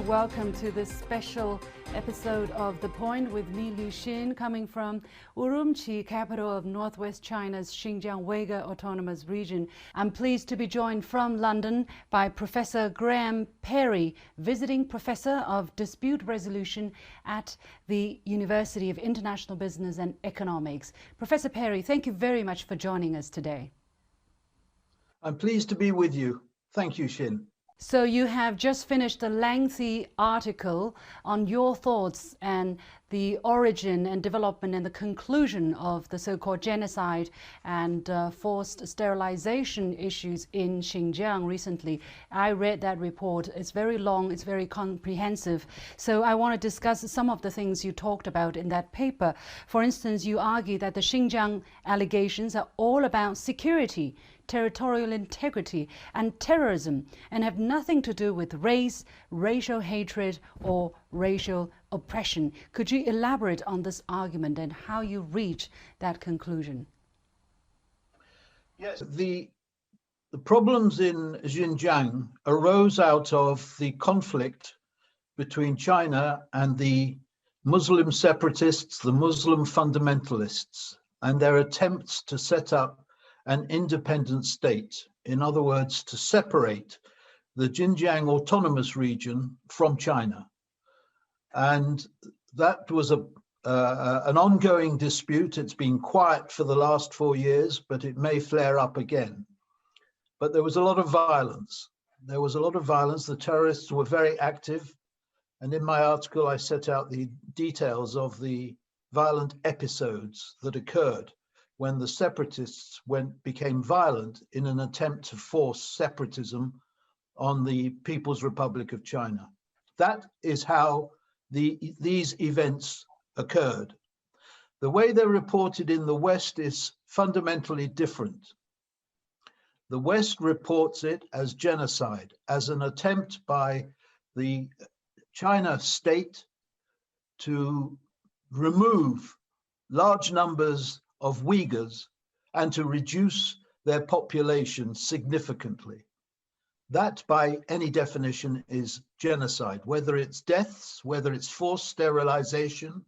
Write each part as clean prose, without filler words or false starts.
welcome to this special episode of The Point with me, Liu Xin, coming from Urumqi, capital of northwest China's Xinjiang Uyghur Autonomous Region. I'm pleased to be joined from London by Professor Graham Perry, visiting professor of dispute resolution at the University of International Business and Economics. Professor Perry, thank you very much for joining us today. I'm pleased to be with you. Thank you, Xin. So you have just finished a lengthy article on your thoughts and the origin and development and the conclusion of the so-called genocide and forced sterilization issues in Xinjiang recently. I read that report. It's very long, it's very comprehensive. So I want to discuss some of the things you talked about in that paper. For instance, you argue that the Xinjiang allegations are all about security, territorial integrity and terrorism, and have nothing to do with race, racial hatred or racial oppression. Could you elaborate on this argument and how you reach that conclusion? Yes, the problems in Xinjiang arose out of the conflict between China and the Muslim separatists, the Muslim fundamentalists, and their attempts to set up an independent state. In other words, to separate the Xinjiang autonomous region from China. And that was an ongoing dispute. It's been quiet for the last 4 years, but it may flare up again. But there was a lot of violence. There was a lot of violence. The terrorists were very active. And in my article, I set out the details of the violent episodes that occurred when the separatists became violent in an attempt to force separatism on the People's Republic of China. That is how these events occurred. The way they're reported in the West is fundamentally different. The West reports it as genocide, as an attempt by the China state to remove large numbers of Uygurs and to reduce their population significantly. That, by any definition, is genocide. Whether it's deaths, whether it's forced sterilization,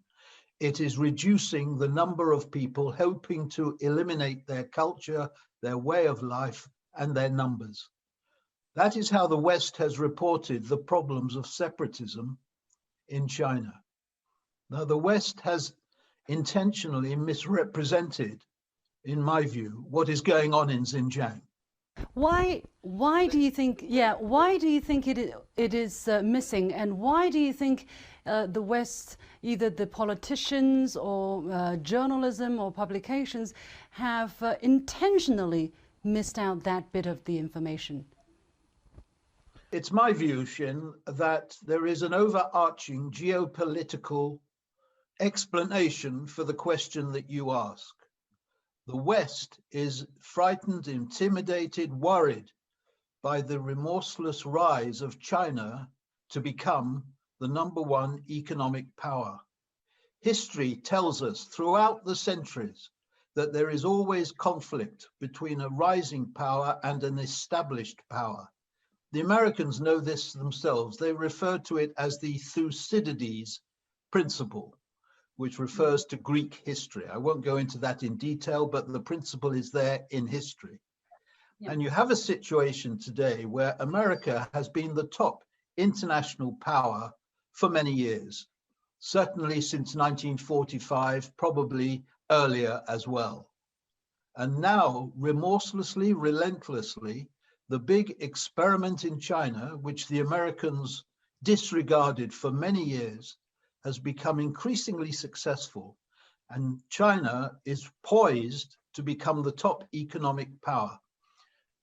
it is reducing the number of people, hoping to eliminate their culture, their way of life, and their numbers. That is how the West has reported the problems of separatism in China. Now, the West has intentionally misrepresented, in my view, what is going on in Xinjiang. Why do you think? Why do you think it is missing, and why do you think the West, either the politicians or journalism or publications, have intentionally missed out that bit of the information? It's my view, Xin, that there is an overarching geopolitical explanation for the question that you ask. The West is frightened, intimidated, worried by the remorseless rise of China to become the #1 economic power. History tells us throughout the centuries that there is always conflict between a rising power and an established power. The Americans know this themselves. They refer to it as the Thucydides principle, which refers to Greek history. I won't go into that in detail, but the principle is there in history. Yeah. And you have a situation today where America has been the top international power for many years, certainly since 1945, probably earlier as well. And now, remorselessly, relentlessly, the big experiment in China, which the Americans disregarded for many years, has become increasingly successful, and China is poised to become the top economic power.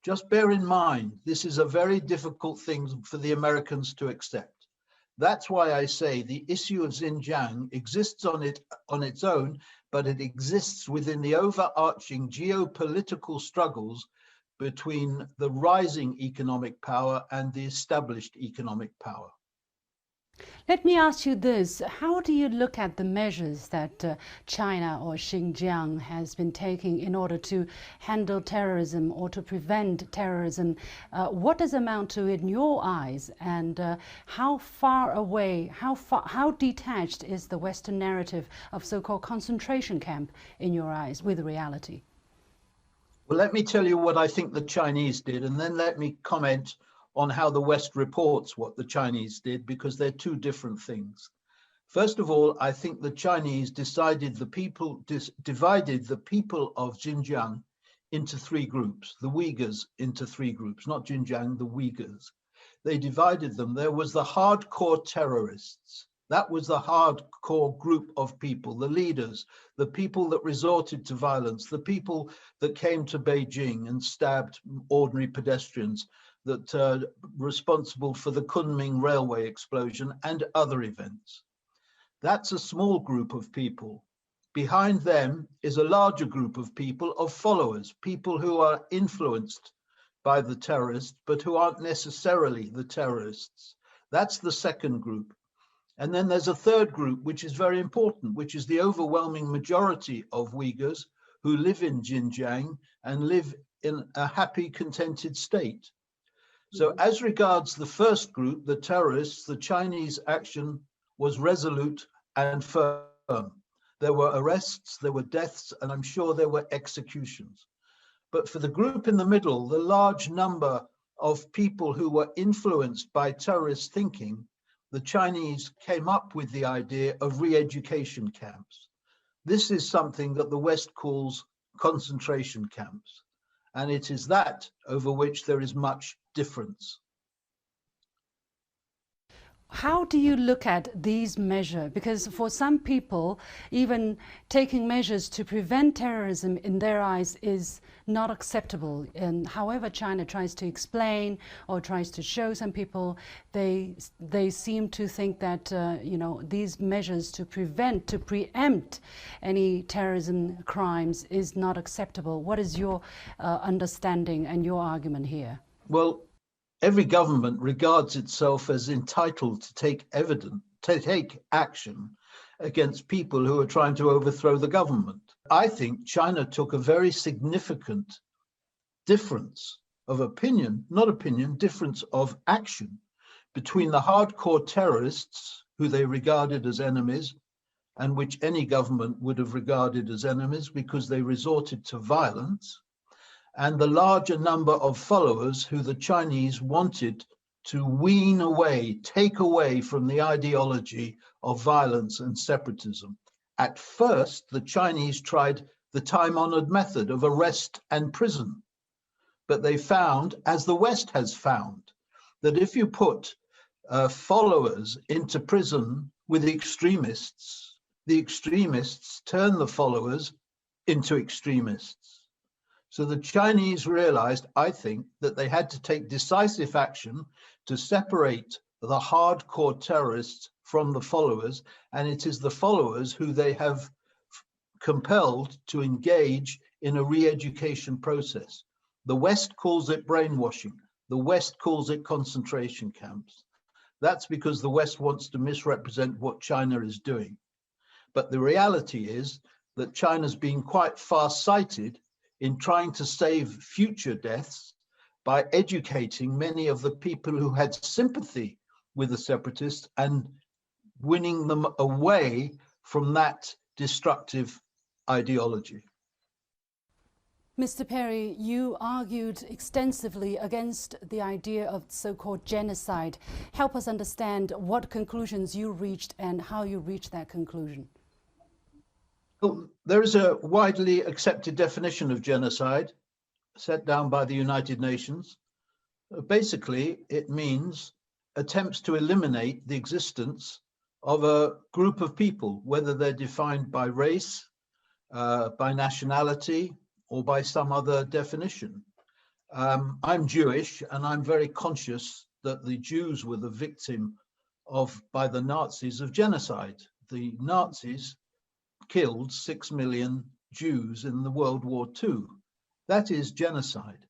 Just bear in mind, this is a very difficult thing for the Americans to accept. That's why I say the issue of Xinjiang exists on its own, but it exists within the overarching geopolitical struggles between the rising economic power and the established economic power. Let me ask you this. How do you look at the measures that China or Xinjiang has been taking in order to handle terrorism or to prevent terrorism? What does amount to in your eyes? And how far away, how detached is the Western narrative of so-called concentration camp in your eyes with reality? Well, let me tell you what I think the Chinese did, and then let me comment on how the West reports what the Chinese did, because they're two different things. First of all, I think the Chinese divided the people of Xinjiang into three groups, the Uyghurs into three groups, not Xinjiang, the Uyghurs. They divided them. There was the hardcore terrorists. That was the hardcore group of people, the leaders, the people that resorted to violence, the people that came to Beijing and stabbed ordinary pedestrians, that responsible for the Kunming railway explosion and other events. That's a small group of people. Behind them is a larger group of people, of followers, people who are influenced by the terrorists, but who aren't necessarily the terrorists. That's the second group. And then there's a third group, which is very important, which is the overwhelming majority of Uyghurs who live in Xinjiang and live in a happy, contented state. So as regards the first group, the terrorists, the Chinese action was resolute and firm. There were arrests, there were deaths, and I'm sure there were executions. But for the group in the middle, the large number of people who were influenced by terrorist thinking, the Chinese came up with the idea of re-education camps. This is something that the West calls concentration camps. And it is that over which there is much difference. How do you look at these measures? Because for some people, even taking measures to prevent terrorism in their eyes is not acceptable. And however China tries to explain or tries to show some people, they seem to think that these measures to prevent, to preempt any terrorism crimes is not acceptable. What is your understanding and your argument here? Well, every government regards itself as entitled to take action against people who are trying to overthrow the government. I think China took a very significant difference of opinion, difference of action between the hardcore terrorists, who they regarded as enemies, and which any government would have regarded as enemies because they resorted to violence, and the larger number of followers who the Chinese wanted to wean away, take away from the ideology of violence and separatism. At first, the Chinese tried the time-honored method of arrest and prison, but they found, as the West has found, that if you put followers into prison with the extremists turn the followers into extremists. So the Chinese realized, I think, that they had to take decisive action to separate the hardcore terrorists from the followers, and it is the followers who they have compelled to engage in a re-education process. The West calls it brainwashing. The West calls it concentration camps. That's because the West wants to misrepresent what China is doing. But the reality is that China's been quite far-sighted in trying to save future deaths by educating many of the people who had sympathy with the separatists and winning them away from that destructive ideology. Mr. Perry, you argued extensively against the idea of so-called genocide. Help us understand what conclusions you reached and how you reached that conclusion. Well, there is a widely accepted definition of genocide set down by the United Nations. Basically, it means attempts to eliminate the existence of a group of people, whether they're defined by race, by nationality, or by some other definition. I'm Jewish, and I'm very conscious that the Jews were the victim by the Nazis of genocide. The Nazis killed 6 million Jews in the World War II. That is genocide.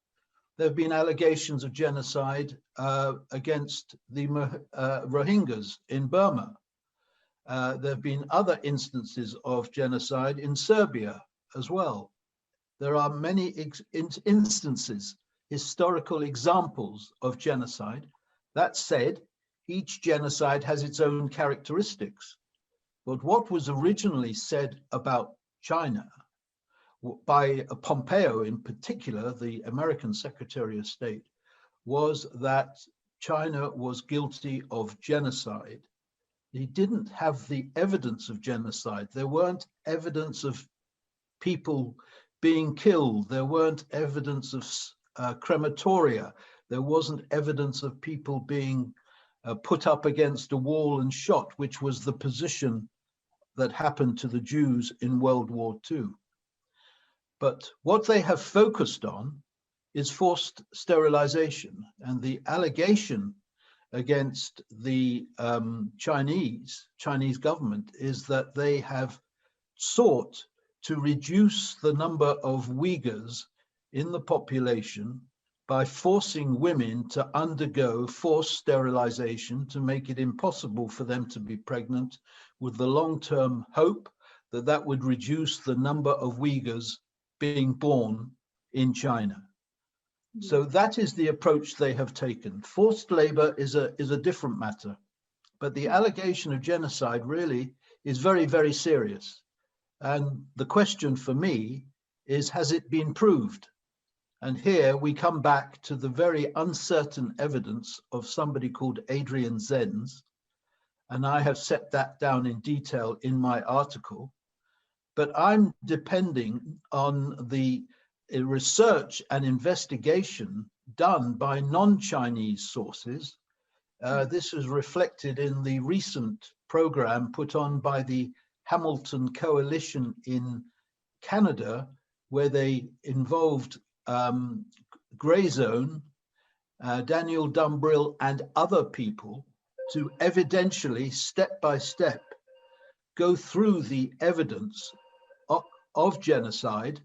There have been allegations of genocide against the Rohingyas in Burma. There have been other instances of genocide in Serbia as well. There are many instances, historical examples of genocide. That said, each genocide has its own characteristics. But what was originally said about China by Pompeo in particular, the American Secretary of State, was that China was guilty of genocide. He didn't have the evidence of genocide. There weren't evidence of people being killed. There weren't evidence of crematoria. There wasn't evidence of people being put up against a wall and shot, which was the position that happened to the Jews in World War II. But what they have focused on is forced sterilization, and the allegation against the Chinese government is that they have sought to reduce the number of Uyghurs in the population by forcing women to undergo forced sterilization to make it impossible for them to be pregnant, with the long-term hope that that would reduce the number of Uyghurs being born in China. So that is the approach they have taken. Forced labor is a different matter, but the allegation of genocide really is very, very serious. And the question for me is, has it been proved? And here we come back to the very uncertain evidence of somebody called Adrian Zenz, and I have set that down in detail in my article. But I'm depending on the research and investigation done by non-Chinese sources. This is reflected in the recent program put on by the Hamilton Coalition in Canada, where they involved Grayzone, Daniel Dumbrill, and other people to evidentially, step by step, go through the evidence of genocide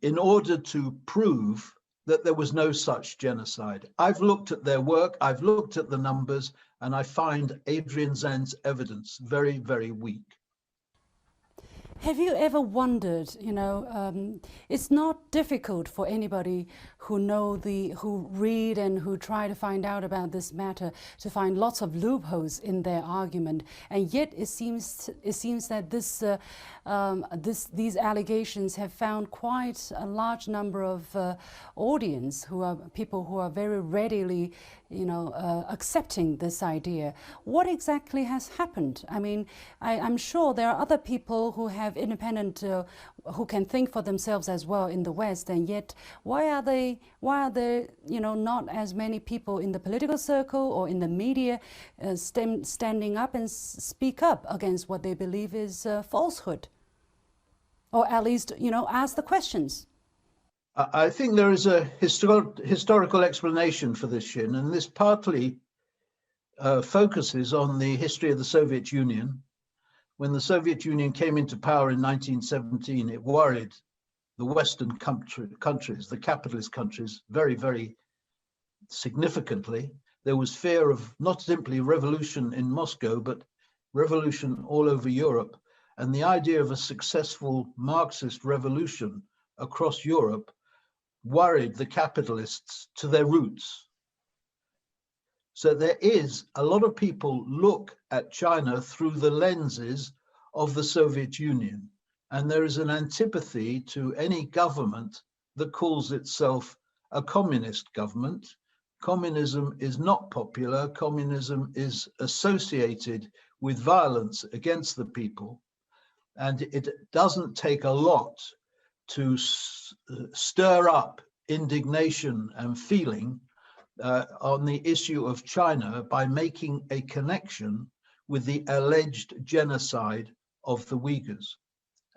in order to prove that there was no such genocide. I've looked at their work, I've looked at the numbers, and I find Adrian Zenz's evidence very, very weak. Have you ever wondered, it's not difficult for anybody who read and who try to find out about this matter to find lots of loopholes in their argument, and yet it seems that these allegations have found quite a large number of audience who are people who are very readily accepting this idea. What exactly has happened? I mean, I'm sure there are other people who have independent, who can think for themselves as well in the West, and yet why are there not as many people in the political circle or in the media standing up and speak up against what they believe is falsehood, or at least ask the questions? I think there is a historical explanation for this, Xin, and this partly focuses on the history of the Soviet Union. When the Soviet Union came into power in 1917, it worried the Western countries, the capitalist countries, very, very significantly. There was fear of not simply revolution in Moscow, but revolution all over Europe. And the idea of a successful Marxist revolution across Europe worried the capitalists to their roots. So there is a lot of people look at China through the lenses of the Soviet Union. And there is an antipathy to any government that calls itself a communist government. Communism is not popular. Communism is associated with violence against the people. And it doesn't take a lot to stir up indignation and feeling on the issue of China by making a connection with the alleged genocide of the Uyghurs.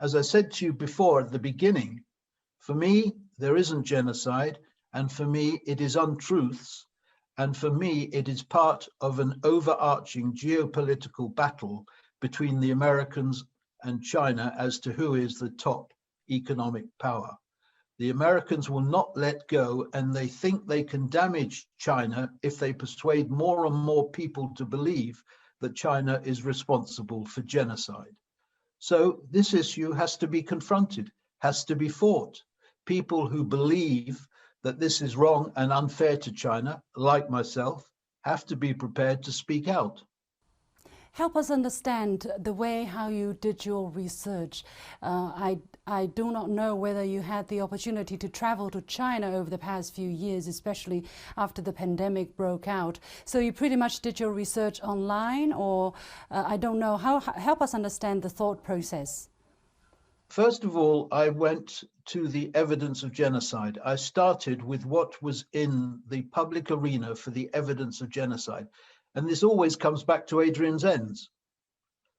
As I said to you before at the beginning, for me, there isn't genocide, and for me, it is untruths, and for me, it is part of an overarching geopolitical battle between the Americans and China as to who is the top economic power. The Americans will not let go, and they think they can damage China if they persuade more and more people to believe that China is responsible for genocide. So this issue has to be confronted, has to be fought. People who believe that this is wrong and unfair to China, like myself, have to be prepared to speak out. Help us understand the way how you did your research. I do not know whether you had the opportunity to travel to China over the past few years, especially after the pandemic broke out. So you pretty much did your research online, or I don't know. Help us understand the thought process. First of all, I went to the evidence of genocide. I started with what was in the public arena for the evidence of genocide. And this always comes back to Adrian Zenz.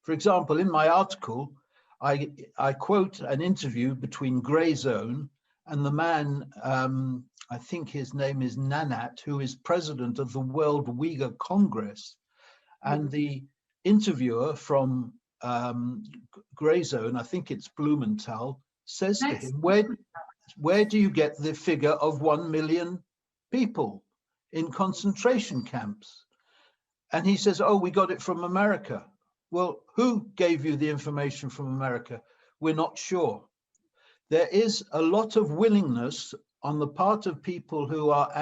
For example, in my article, I quote an interview between Grey Zone and the man, I think his name is Nanat, who is president of the World Uyghur Congress. And the interviewer from Grey Zone, I think it's Blumenthal, says to him, where do you get the figure of 1 million people in concentration camps? And he says, oh, we got it from America. Well, who gave you the information from America? We're not sure. There is a lot of willingness on the part of people who are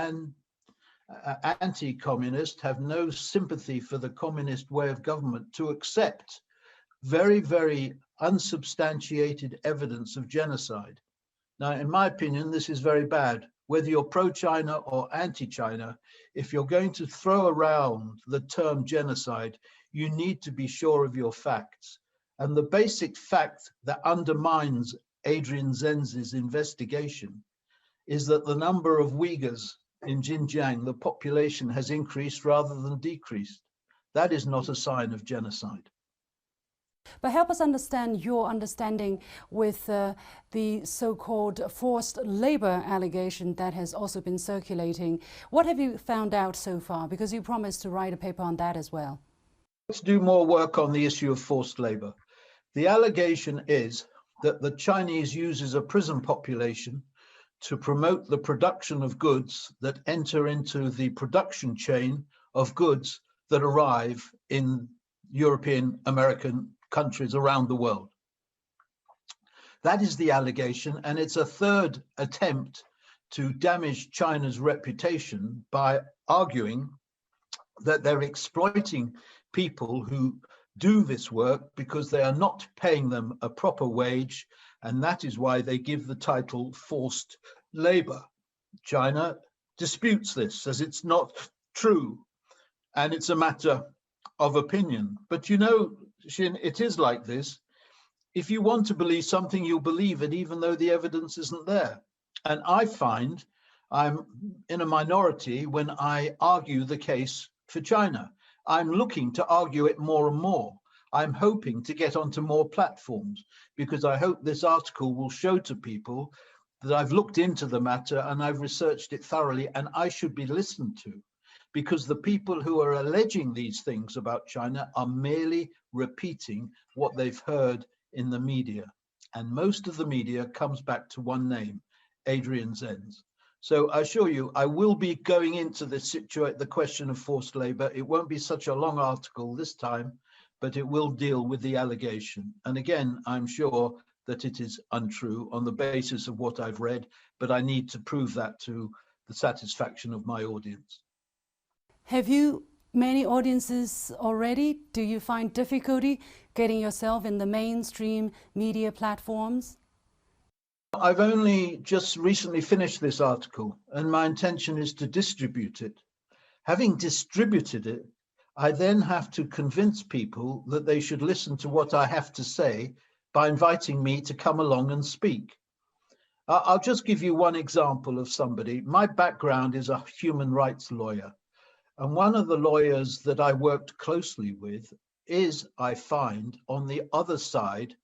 anti-communist, have no sympathy for the communist way of government, to accept very, very unsubstantiated evidence of genocide. Now, in my opinion, this is very bad. Whether you're pro-China or anti-China, if you're going to throw around the term genocide, you need to be sure of your facts. And the basic fact that undermines Adrian Zenz's investigation is that the number of Uyghurs in Xinjiang, the population has increased rather than decreased. That is not a sign of genocide. But help us understand your understanding with the so-called forced labor allegation that has also been circulating. What have you found out so far? Because you promised to write a paper on that as well. Let's do more work on the issue of forced labor. The allegation is that the Chinese uses a prison population to promote the production of goods that enter into the production chain of goods that arrive in European, American countries around the world. That is the allegation, and it's a third attempt to damage China's reputation by arguing that they're exploiting people who do this work because they are not paying them a proper wage, and that is why they give the title forced labor. China disputes this, says it's not true, and it's a matter of opinion. But you know, Xin, it is like this. If you want to believe something, you'll believe it, even though the evidence isn't there. And I find I'm in a minority when I argue the case for China. I'm looking to argue it more and more. I'm hoping to get onto more platforms because I hope this article will show to people that I've looked into the matter and I've researched it thoroughly, and I should be listened to, because the people who are alleging these things about China are merely repeating what they've heard in the media. And most of the media comes back to one name, Adrian Zenz. So I assure you, I will be going into the question of forced labor. It won't be such a long article this time, but it will deal with the allegation. And again, I'm sure that it is untrue on the basis of what I've read, but I need to prove that to the satisfaction of my audience. Have you many audiences already? Do you find difficulty getting yourself in the mainstream media platforms? I've only just recently finished this article, and my intention is to distribute it. Having distributed it, I then have to convince people that they should listen to what I have to say by inviting me to come along and speak. I'll just give you one example of somebody. My background is a human rights lawyer. And one of the lawyers that I worked closely with is, I find, on the other side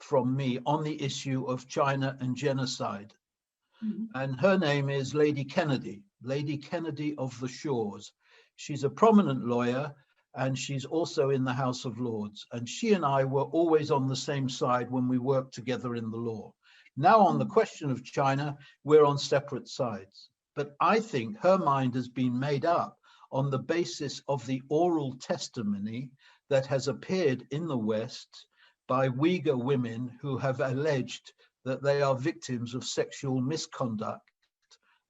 from me on the issue of China and genocide. Mm-hmm. And her name is Lady Kennedy of the Shores. She's a prominent lawyer, and she's also in the House of Lords. And she and I were always on the same side when we worked together in the law. Now, on the question of China, we're on separate sides. But I think her mind has been made up on the basis of the oral testimony that has appeared in the West by Uyghur women who have alleged that they are victims of sexual misconduct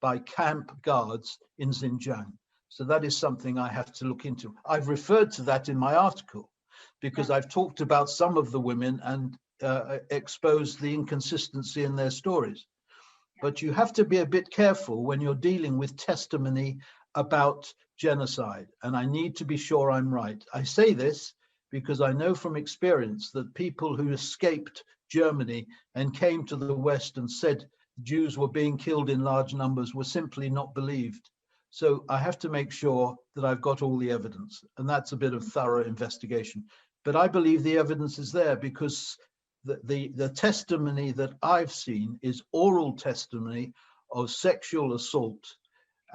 by camp guards in Xinjiang. So that is something I have to look into. I've referred to that in my article because I've talked about some of the women and exposed the inconsistency in their stories. But you have to be a bit careful when you're dealing with testimony about genocide. And I need to be sure I'm right. I say this because I know from experience that people who escaped Germany and came to the West and said Jews were being killed in large numbers were simply not believed. So I have to make sure that I've got all the evidence, and that's a bit of thorough investigation. But I believe the evidence is there because the testimony that I've seen is oral testimony of sexual assault.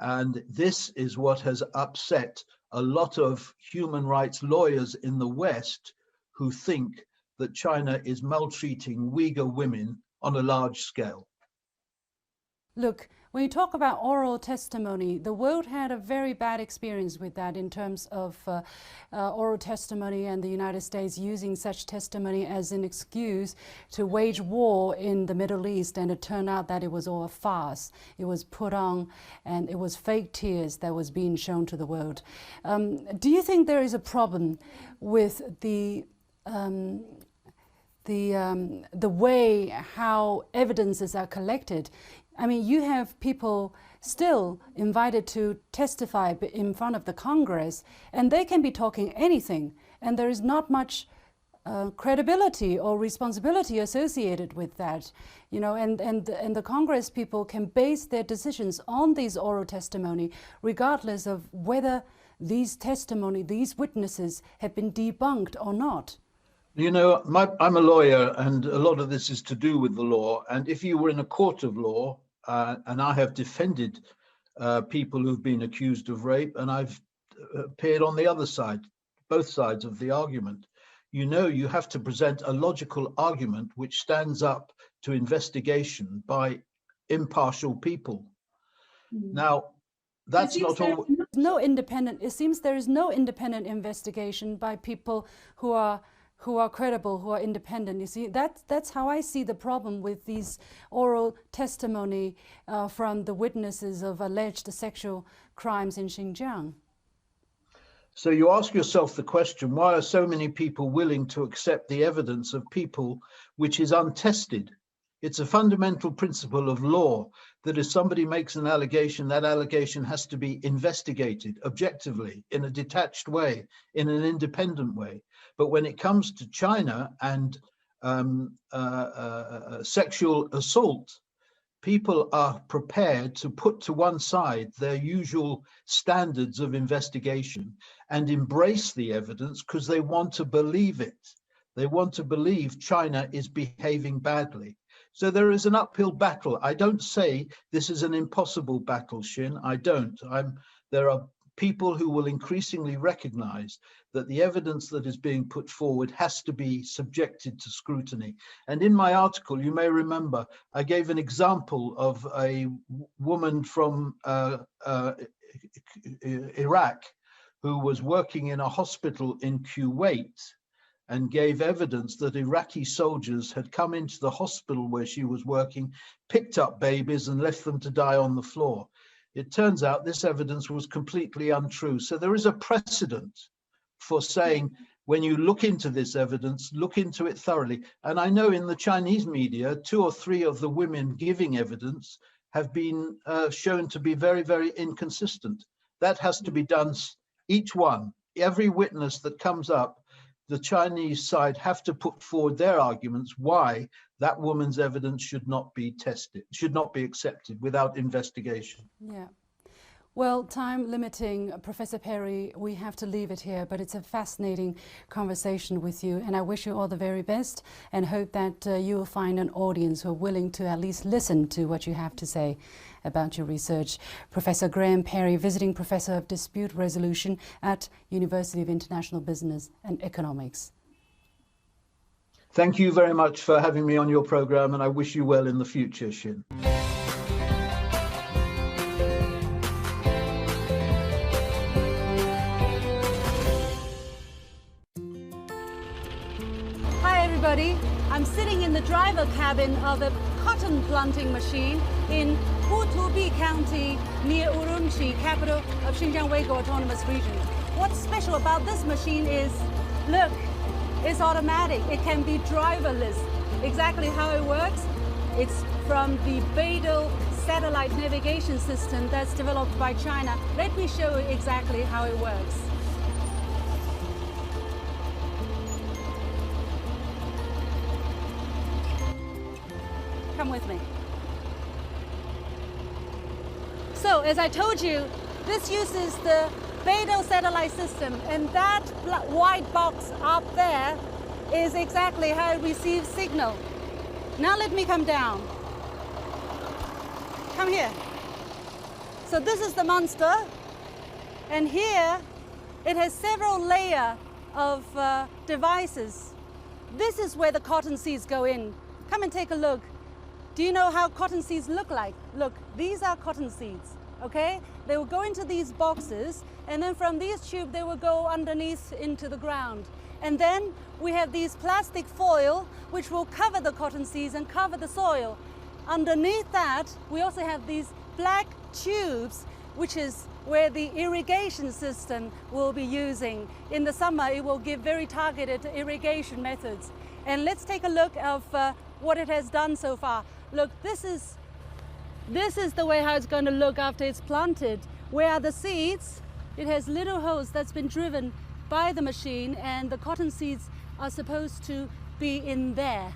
And this is what has upset a lot of human rights lawyers in the West who think that China is maltreating Uyghur women on a large scale. Look, when you talk about oral testimony, the world had a very bad experience with that in terms of oral testimony and the United States using such testimony as an excuse to wage war in the Middle East, and it turned out that it was all a farce. It was put on and it was fake tears that was being shown to the world. Do you think there is a problem with the way how evidences are collected? I mean, you have people still invited to testify in front of the Congress, and they can be talking anything, and there is not much credibility or responsibility associated with that, you know, and the Congress people can base their decisions on these oral testimony, regardless of whether these witnesses have been debunked or not. You know, I'm a lawyer, and a lot of this is to do with the law. And if you were in a court of law, and I have defended people who've been accused of rape, and I've appeared on the other side, both sides of the argument, you know, you have to present a logical argument which stands up to investigation by impartial people. Now, that's not all. It seems there is no independent investigation by people who are credible, who are independent. You see, that's how I see the problem with these oral testimony from the witnesses of alleged sexual crimes in Xinjiang. So you ask yourself the question, why are so many people willing to accept the evidence of people which is untested? It's a fundamental principle of law that if somebody makes an allegation, that allegation has to be investigated objectively, in a detached way, in an independent way. But when it comes to China and sexual assault, people are prepared to put to one side their usual standards of investigation and embrace the evidence because they want to believe it. They want to believe China is behaving badly. So there is an uphill battle. I don't say this is an impossible battle, Xin. I don't. There are people who will increasingly recognize that the evidence that is being put forward has to be subjected to scrutiny. And in my article, you may remember, I gave an example of a woman from Iraq who was working in a hospital in Kuwait and gave evidence that Iraqi soldiers had come into the hospital where she was working, picked up babies and left them to die on the floor. It turns out this evidence was completely untrue. So there is a precedent for saying, when you look into this evidence, look into it thoroughly. And I know in the Chinese media, 2 or 3 of the women giving evidence have been shown to be very, very inconsistent. That has to be done, each one, every witness that comes up, the Chinese side have to put forward their arguments why that woman's evidence should not be tested, should not be accepted without investigation. Yeah. Well, time limiting, Professor Perry, we have to leave it here, but it's a fascinating conversation with you, and I wish you all the very best and hope that you will find an audience who are willing to at least listen to what you have to say about your research. Professor Graham Perry, Visiting Professor of Dispute Resolution at University of International Business and Economics. Thank you very much for having me on your program, and I wish you well in the future, Xin. Hi everybody, I'm sitting in the driver cabin of a cotton planting machine in Hutubi County near Urumqi, capital of Xinjiang Uyghur Autonomous Region. What's special about this machine is, look, it's automatic. It can be driverless. Exactly how it works? It's from the Beidou satellite navigation system that's developed by China. Let me show you exactly how it works. Come with me. So, as I told you, this uses the Beidou satellite system, and that white box up there is exactly how it receives signal. Now let me come down. Come here. So this is the monster, and here it has several layers of devices. This is where the cotton seeds go in. Come and take a look. Do you know how cotton seeds look like? Look, these are cotton seeds, okay? They will go into these boxes, and then from these tubes, they will go underneath into the ground. And then we have these plastic foil, which will cover the cotton seeds and cover the soil. Underneath that, we also have these black tubes, which is where the irrigation system will be using. In the summer, it will give very targeted irrigation methods. And let's take a look of what it has done so far. Look, this is the way how it's going to look after it's planted. Where are the seeds? It has little holes that's been driven by the machine, and the cotton seeds are supposed to be in there.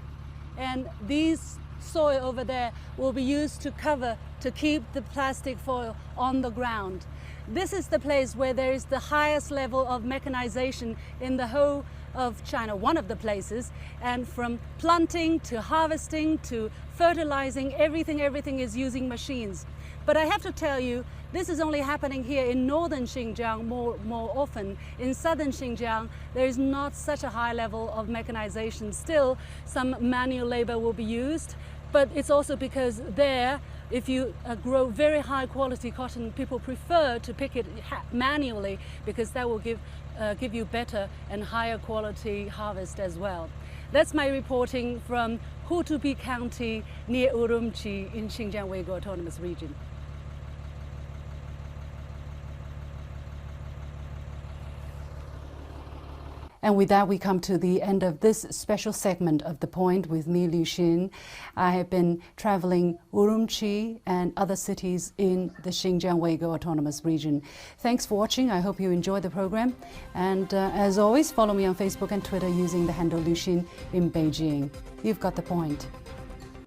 And these soil over there will be used to cover, to keep the plastic foil on the ground. This is the place where there is the highest level of mechanization in the whole of China, one of the places. And from planting to harvesting to fertilizing, everything is using machines. But I have to tell you, this is only happening here in northern Xinjiang more often. In southern Xinjiang, there is not such a high level of mechanization. Still, some manual labor will be used, but it's also because there, if you grow very high quality cotton, people prefer to pick it manually because that will give you better and higher quality harvest as well. That's my reporting from Hutubi County near Urumqi in Xinjiang Uyghur Autonomous Region. And with that, we come to the end of this special segment of The Point with me, Liu Xin. I have been traveling Urumqi and other cities in the Xinjiang Uyghur Autonomous Region. Thanks for watching. I hope you enjoyed the program. And as always, follow me on Facebook and Twitter using the handle Liu Xin in Beijing. You've got the point.